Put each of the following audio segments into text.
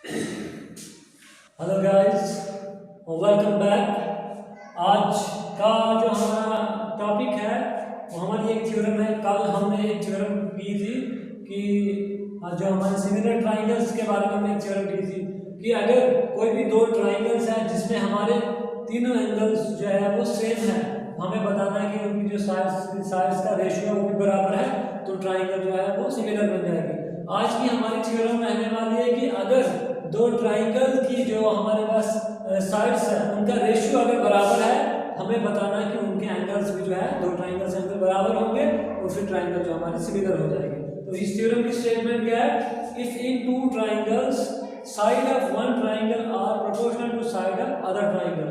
Hello guys, welcome back. आज का जो हमारा टॉपिक है वो हमारी एक थ्योरम है। कल हमने एक थ्योरम की थी कि जो हमारे सिमिलर ट्राइंगल्स के बारे में हमने एक थ्योरम की थी कि अगर कोई भी दो ट्राइंगल्स हैं जिसमें हमारे तीनों एंगल्स जो है वो सेम है, हमें बताना है कि उनकी जो साइड्स का रेशियो है वो भी बराबर है, तो ट्राइंगल जो है वो सिमिलर बन जाएगी। आज की हमारी थ्योरम रहने वाली है कि अगर दो ट्राइंगल की जो हमारे पास साइड्स है उनका रेशियो अगर बराबर है, हमें बताना है कि उनके एंगल्स भी जो है दो ट्राइंगल्स एंगल बराबर होंगे और फिर ट्राइंगल जो हमारे सिमिलर हो जाएंगे। तो इस थ्योरम की स्टेटमेंट क्या है? If in two triangles side of one triangle are proportional to side of other triangle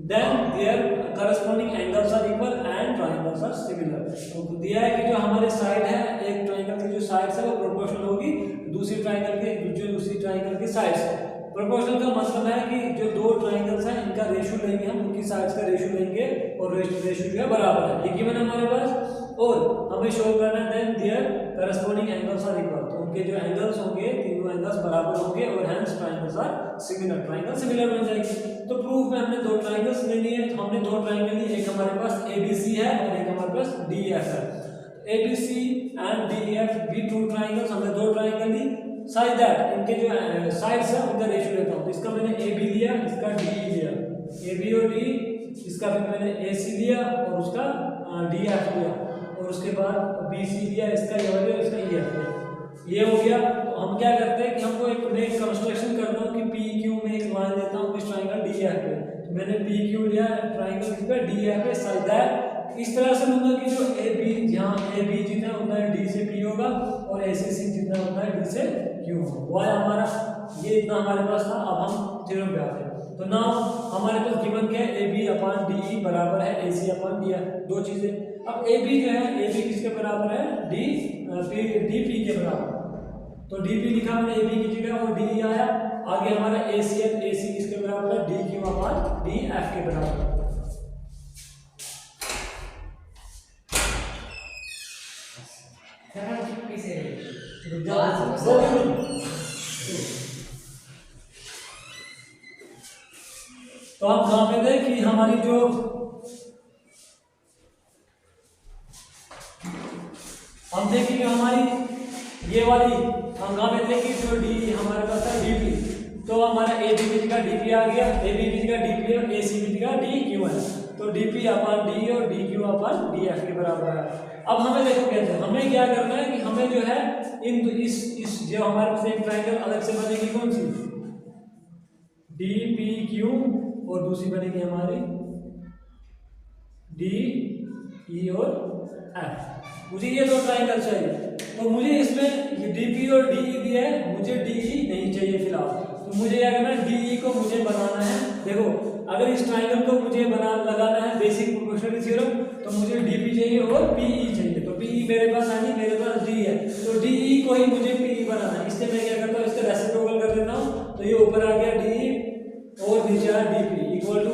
then their corresponding angles are equal and triangles are similar। तो दिया है कि जो हमारे साइड है, एक ट्राइंगल की जो साइड्स है वो प्रोपोर्शनल होगी दूसरी ट्राइंगल की साइड्स। प्रोपोर्शनल का मतलब है कि जो दो ट्राइंगल्स हैं इनका रेशियो लेंगे, हम उनकी साइड्स का रेशियो लेंगे और रेशियो जो है बराबर है, ये गिवन है हमारे पास। और हमें शो करना है then their corresponding angles are equal, तो उनके जो एंगल्स होंगे तीनों एंगल्स बराबर होंगे और hence triangles are similar, triangle similar बन जाएगी। तो प्रूफ में हमने दो ट्राइंगल्स लेनी है, तो हमने दो ट्राइंगल ली, एक हमारे पास ABC है और एक हमारे पास DEF है। ABC एंड DEF भी टू ट्राइंगल्स, हमने दो ट्राइंगल ली सच दैट इनके जो साइड्स है उनका रेशियो लेता हूं। तो इसका मैंने AB लिया, इसका DE लिया, AB और DE, इसका फिर मैंने AC लिया और उसका DF लिया और उसके बाद BC लिया, इसका ये वाला इसका EF लिया। ये हो गया। तो हम क्या करते हैं कि हमको एक मैं कंस्ट्रक्शन करता हूँ कि PQ में एक लाइन देता हूँ इस ट्राइंगल DF पे, तो मैंने PQ लिया ट्राइंगल इस पे DF पे सच दैट इस तरह से लूंगा कि जो AB जहाँ AB जितना होता है D से P होगा और ACC जितना होता है D से Q होगा। वो है हमारा, ये इतना हमारे पास था। अब हम थ्योरम पे आते हैं। तो नाउ हमारे पास गिवन क्या है? AB अपॉन DE बराबर है AC अपॉन DF, दो चीजें। अब AB जो है, AB किसके बराबर है? DP के बराबर, तो DP लिखा मैंने AB की जगह और DE आया। आगे हमारा AC है, AC किसके बराबर है? DQ अपॉन DF के बराबर। तो हम कहाँ पे थे कि हमारी जो हम देखेंगे हमारी ये वाली, हम कहाँ पे थे कि जो डी हमारे पास है DP, तो हमारा AB की जगह DP आ गया, AB की जगह DP है, AC की जगह DQ है, तो DP अपॉन DE और DQ अपॉन DF के बराबर है। अब हमें देखो कहते हैं हमें क्या करना है कि हमें जो है इन इस जो हमारे पास एक ट्राइंगल अलग से बनेगी, कौन सी? DPQ और दूसरी बनेगी हमारी DE और F। मुझे ये दो ट्राइंगल चाहिए, तो मुझे इसमें ये DP और DE दिया है, मुझे DE नहीं चाहिए फिलहाल। तो मुझे क्या करना है? DE को मुझे बनाना है। देखो अगर इस ट्राइंगल को मुझे लगाना है बेसिक प्रोपोर्शनल थ्योरम, तो मुझे DP चाहिए और PE चाहिए। तो PE मेरे पास है नहीं, मेरे पास D है, तो DE को ही मुझे PE बनाना है। इसलिए मैं क्या करता हूँ, इसका रेसिप्रोकल कर देता हूँ, तो ये ऊपर आ गया DE और नीचे आ DP इक्वल टू,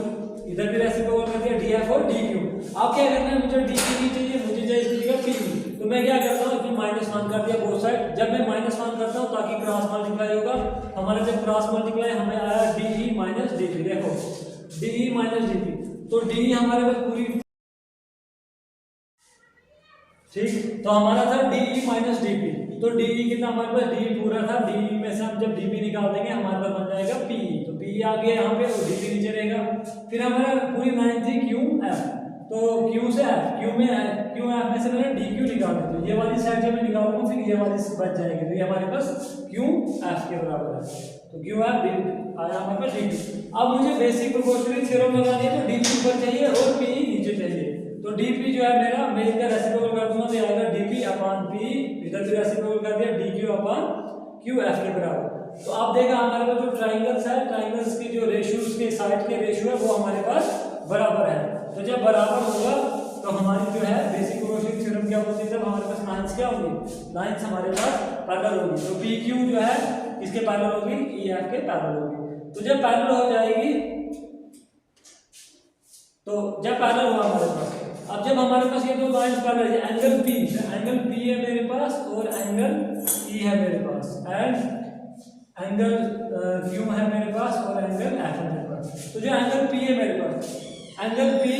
इधर भी रेसिप्रोकल कर दिया DF और DQ। अब क्या करना है? मुझे DQ नहीं चाहिए, मुझे चाहिए इसकी जगह PE। तो मैं क्या करता हूँ, इसमें -1 कर दिया बोथ साइड। जब मैं -1 करता हूँ ताकि क्रॉस मल्टीप्लाई होगा, हमारा जब क्रॉस मल्टीप्लाई हमें आया DE माइनस DP। देखो DE माइनस DP, तो DE हमारे पास पूरी ठीक, तो हमारा था DE माइनस DP, तो DE कितना हमारे पास? DE पूरा था, DE में से हम जब DP निकाल देंगे हमारे पास बन जाएगा PE, तो PE आ गया यहाँ पे और DP नीचे रहेगा। फिर हमारा पूरी लाइन थी QF, तो Q से F, Q F में से मैंने DQ निकाल दिया, तो ये वाली साइड जब मैं निकालूंगा फिर ये वाली बच जाएगी, तो ये हमारे पास QF के बराबर है, तो QF आया हमारे पास DQ। अब मुझे बेसिक प्रोपोर्शनल थ्योरम लगानी है, तो DQ ऊपर चाहिए और PE नीचे चाहिए। तो DP जो है मेरा, मैं इसका रेसिप्रोकल कर दूंगा, तो आएगा DP अपॉन PE, इधर भी रेसिप्रोकल कर दिया DQ अपॉन QF के बराबर। तो आप देखा हमारे पास जो ट्राइंगल्स है, ट्राइंगल्स के जो रेशियोज के साइड के रेशियो है वो हमारे पास बराबर है। तो जब बराबर होगा तो हमारी जो है बेसिक प्रोपोर्शनल थ्योरम क्या होती है? जब हमारे पास लाइंस क्या होंगी? लाइंस हमारे पास पैरेलल होगी, तो PQ जो है इसके पैरेलल होगी, EF के पैरेलल होगी। तो जब पैरेलल हो जाएगी, तो जब पैरेलल हुआ हमारे पास, अब जब हमारे पास ये दो लाइंस पैरेलल है, एंगल P है मेरे पास और एंगल E है मेरे पास, एंड एंगल क्यू है मेरे पास और एंगल एफ है मेरे पास। तो जो एंगल पी है मेरे पास, एंगल पी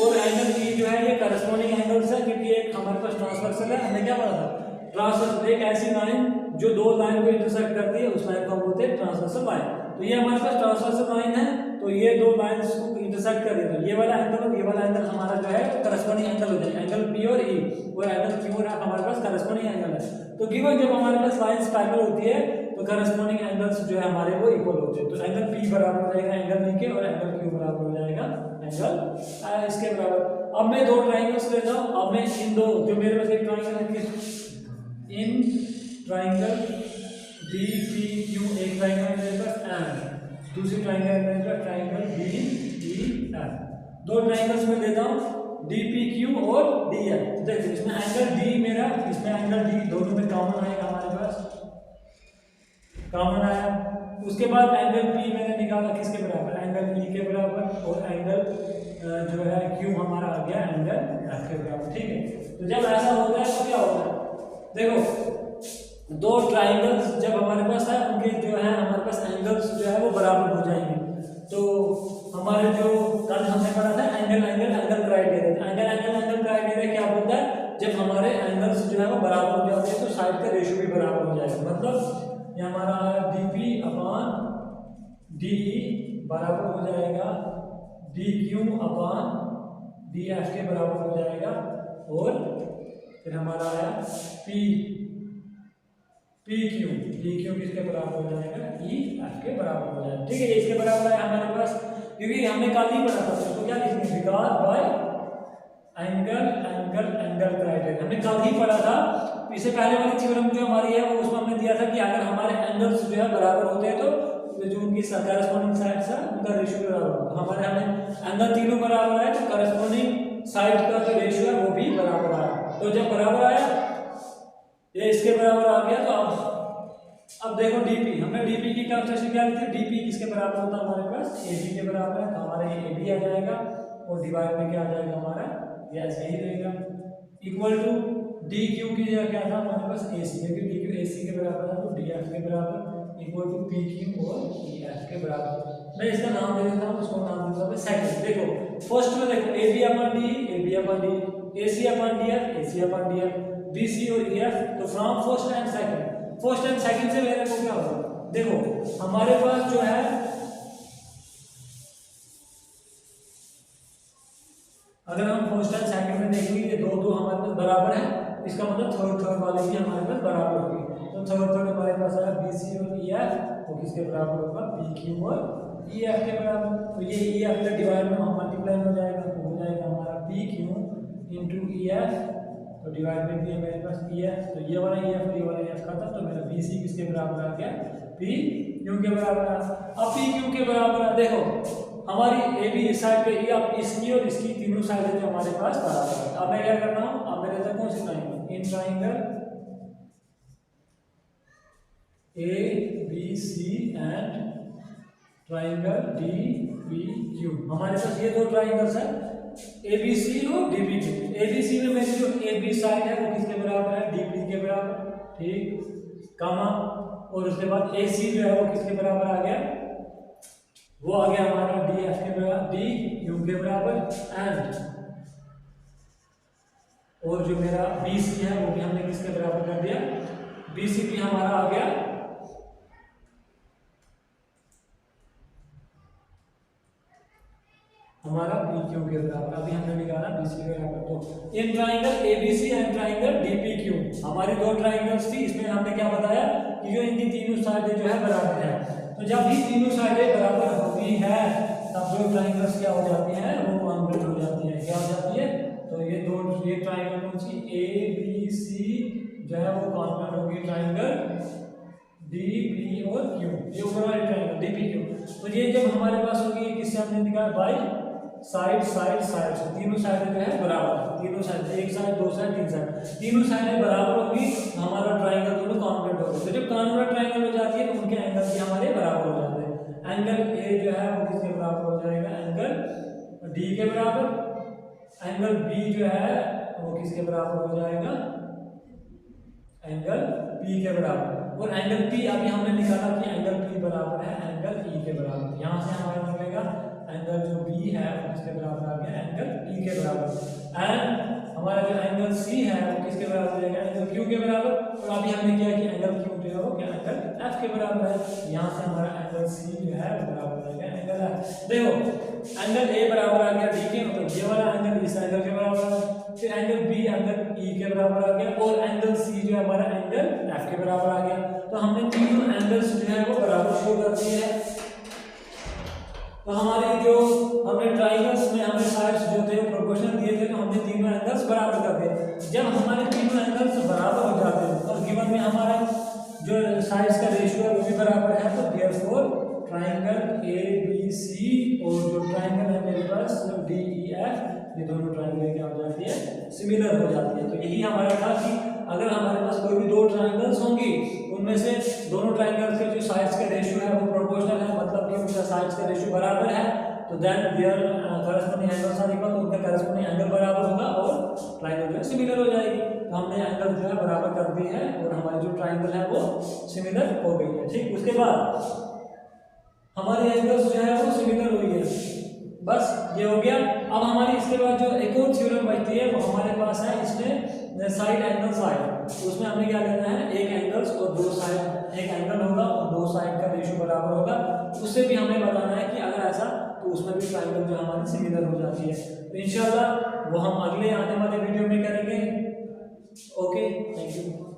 और एंगल पी जो है ये करस्पॉन्डिंग एंगल्स है, क्योंकि एक हमारे पास ट्रांसवर्सल है। हमें क्या पता था, ट्रांसवर्सल एक ऐसी लाइन जो दो लाइन को इंटरसेक्ट करती है, उस लाइन को हम बोलते हैं ट्रांसवर्सल लाइन। तो ये हमारे पास ट्रांसवर्सल लाइन है, तो ये दो लाइंस को इंटरसेक्ट कर रही है, तो ये वाला एंगल और ये वाला एंगल हमारा जो है करस्पॉन्डिंग एंगल हो जाएगा, एंगल पी और ई, और एंगल क्यू और एफ हमारे पास करस्पॉन्डिंग एंगल है। तो गिवन जब हमारे पास लाइंस पैरेलल होती है तो करस्पॉन्डिंग एंगल्स जो है हमारे वो इक्वल होते हैं। तो एंगल पी बराबर हो जाएगा एंगल ई के, और एंगल क्यू बराबर हो जाएगा एंगल इसके बराबर। अब मैं दो ट्राइंगल्स लेता हूं। अब मैं इन दो, जो मेरे पास एक ट्राइंगल है, in triangle D P Q, एक ट्राइंगल मेरे पास एंड दूसरी ट्राइंगल मेरे पास ट्राइंगल डी ई एफ। दो ट्राइंगल्स में लेता हूं डी पी क्यू और डी एफ। देखिए इसमें एंगल डी मेरा, इसमें एंगल डी, दोनों में कॉमन आएगा हमारे पास, कॉमन आया। उसके बाद एंगल पी मैंने निकाला किसके बराबर, एंगल ई के बराबर, और एंगल जो है क्यू हमारा आ गया एंगल एफ के बराबर। ठीक है, तो जब ऐसा होता है तो क्या होता है, देखो दो ट्राइंगल्स जब हमारे पास है, उनके जो है हमारे पास एंगल्स जो है वो बराबर हो जाएंगे। तो हमारे जो कल हमने पढ़ा था angle angle angle criteria, angle angle angle criteria क्या बोलता है, जब हमारे एंगल्स जो है वो बराबर हो जाते हैं तो साइड का रेशियो भी बराबर हो जाएगा। मतलब ये हमारा D P upon D E बराबर हो जाएगा D Q upon D F के बराबर हो जाएगा, और फिर हमारा आया P P Q, D Q किसके बराबर हो जाएगा, ई एफ के बराबर हो जाएगा। ठीक है, इसके बराबर है हमारे पास, क्योंकि हमने कल ही पढ़ा था, तो क्या लिखेंगे, because by angle angle angle criteria हमने कल ही पढ़ा था। इससे पहले वाली थ्योरम जो हमारी है वो उसमें हमने दिया था कि अगर हमारे एंगल्स जो है बराबर होते हैं तो जो उनकी करस्पॉन्डिंग साइड्स है उनका रेशियो बराबर होता है। हमारे हमें एंगल तीनों बराबर है तो करस्पॉन्डिंग साइड का जो रेशियो है वो भी बराबर आया। तो जब बराबर आया, ये इसके बराबर आ गया, तो अब देखो डीपी, हमने डीपी की कैलकुलेशन क्या ली थी, डीपी किसके बराबर होता है हमारे पास, एबी के बराबर है, तो हमारा ये एबी आ जाएगा, और डिवाइड में क्या आ जाएगा हमारा, ये ऐसे ही रहेगा, इक्वल टू डी क्यू की जगह क्या था हमारे पास एसी, क्योंकि डी क्यू एसी के बराबर है, तो डी एफ के बराबर इक्वल टू पी क्यू और ई एफ के बराबर। मैं इसका नाम दे देता हूँ, उसको नाम देता हूँ सेकंड। देखो फर्स्ट में देखो A B upon D, A B upon D, A C upon D F, A C upon D F, B C और ई एफ। तो from first and second, first and second से मेरे को क्या होगा, देखो हमारे पास जो है अगर हम फर्स्ट एंड सेकंड में देखेंगे ये दो दो हमारे पास बराबर है, इसका मतलब थर्ड वाले भी हमारे पास बराबर होगी। तो थर्ड हमारे पास आया बी सी और ई एफ, तो किसके बराबर होगा, पी क्यू और ई एफ के बराबर। तो ये ई एफ का डिवाइड में मल्टीप्लाई हो जाएगा, तो हो जाएगा हमारा पी क्यू इंटू ई एफ, तो डिवाइड में भी है मेरे पास ई एफ, तो ये वाला ई एफ और ये वाला ई एफ खत्म, तो मेरा बी सी किसके बराबर आ गया, पी क्यू के बराबर आ। अब पी क्यू के बराबर है, देखो हमारी ए बी इस साइड पे, ये अब इसकी और इसकी तीनों साइड जो हमारे पास बराबर है। अब मैं क्या कर रहा हूँ, अब मैं लेता हूँ कौन सी triangle, in triangle A B C and triangle D B Q. हमारे पास ये दो ट्राइंगल्स हैं ए बी सी और D B Q. A B C में मेरी जो ए बी साइड है वो किसके बराबर है, डी बी के बराबर, ठीक कामा, और उसके बाद ए सी जो है वो किसके बराबर आ गया, वो आ गया हमारा डी एफ के बराबर, डी यू के बराबर, एंड और जो मेरा बी सी है वो भी हमने किसके बराबर कर दिया, बी सी भी हमारा आ गया हमारा पी क्यू के बराबर। अभी हमने निकाला बी सी के बराबर। तो in triangle A B C and triangle D P Q हमारी दो ट्राइंगल्स थी, इसमें हमने क्या बताया कि जो इनकी तीनों साइडें जो है बराबर है। तो जब भी तीनों साइडें बराबर होती है तब दो ट्राइंगल्स क्या हो जाती हैं, वो कॉन्ग्रुएंट हो जाती है। क्या हो जाती है, तो ये दो, ये ट्राइंगल कौन सी, ए बी सी जो है वो कॉन्ग्रुएंट होगी ट्राइंगल डी पी और क्यू, ये ऊपर वाली ट्राइंगल डी पी क्यू। तो ये जब हमारे पास होगी, किससे हमने निकाला, बाई साइड साइड साइड, तीनों साइड जो है बराबर, तीनों साइड, एक साइड दो साइड तीन साइड, तीनों साइडें बराबर होगी, हमारा ट्राइंगल दोनों कॉन्ग्रुएंट होगा। तो जब कॉन्ग्रुएंट ट्राइंगल हो जाती है तो उनके एंगल भी हमारे बराबर हो जाते हैं। एंगल ए जो है वो किसके बराबर हो जाएगा, एंगल डी के बराबर, एंगल बी जो है वो किसके बराबर हो जाएगा, एंगल पी के बराबर, और एंगल पी अभी हमने निकाला कि बराबर। यहाँ से हमारा निकलेगा एंगल जो बी है वो किसके बराबर आ गया, एंगल ई के बराबर। एंड हमारा जो एंगल सी है वो किसके बराबर हो जाएगा, एंगल क्यू के बराबर। और अभी हमने किया कि एंगल क्यू जो है वो क्या एंगल एफ के बराबर है। यहाँ से हमारा एंगल सी जो है वो बराबर हो जाएगा एंगल एफ। देखो एंगल ए बराबर आ गया डी के, मतलब ये वाला एंगल इस एंगल के बराबर है। फिर एंगल बी एंगल ई के बराबर आ गया और एंगल सी जो है हमारा एंगल एफ के बराबर आ गया। तो हमने तीनों एंगल्स जो है वो बराबर शो कर दिए हैं। तो हमारे जो हमने ट्राइंगल्स में हमें साइड्स जो थे वो प्रोपोर्शनल दिए थे, तो हमने तीनों एंगल्स बराबर कर दिए। जब हमारे तीनों एंगल्स बराबर हो जाते हैं और गिवन में हमारा जो साइड्स का रेशियो है वो भी बराबर है, तो therefore triangle A B C और जो ट्राइंगल है मेरे पास डी ई एफ, ये दोनों ट्राइंगल क्या हो जाती है, सिमिलर हो जाती है। तो यही हमारा था कि अगर हमारे पास कोई भी दो ट्राइंगल्स होंगी, उनमें से दोनों ट्राइंगल्स के जो साइड्स का रेशियो है वो प्रोपोर्शनल है, मतलब कि उनका साइड्स का रेशियो बराबर है, तो then their corresponding angles are equal, तो उनका करस्पॉन्डिंग एंगल बराबर होगा और ट्राइंगल जो है सिमिलर हो जाएगी। तो हमने एंगल जो है बराबर कर दी है और हमारी जो ट्राइंगल है वो सिमिलर हो गई है। ठीक, उसके बाद हमारी एंगल्स जो है वो सिमिलर हुई है, बस ये हो गया। अब हमारी इसके बाद जो एक और थ्योरम बचती है वो हमारे पास है, इसमें साइड एंगल साइड। तो उसमें हमने क्या लेना है, एक एंगल्स और दो साइड, एक एंगल होगा और दो साइड का रेशियो बराबर होगा। उससे भी हमें बताना है कि अगर ऐसा तो उसमें भी ट्राइंगल जो हमारी सिमिलर हो जाती है। तो इंशाल्लाह वो हम अगले आने वाले वीडियो में करेंगे। Okay, thank you.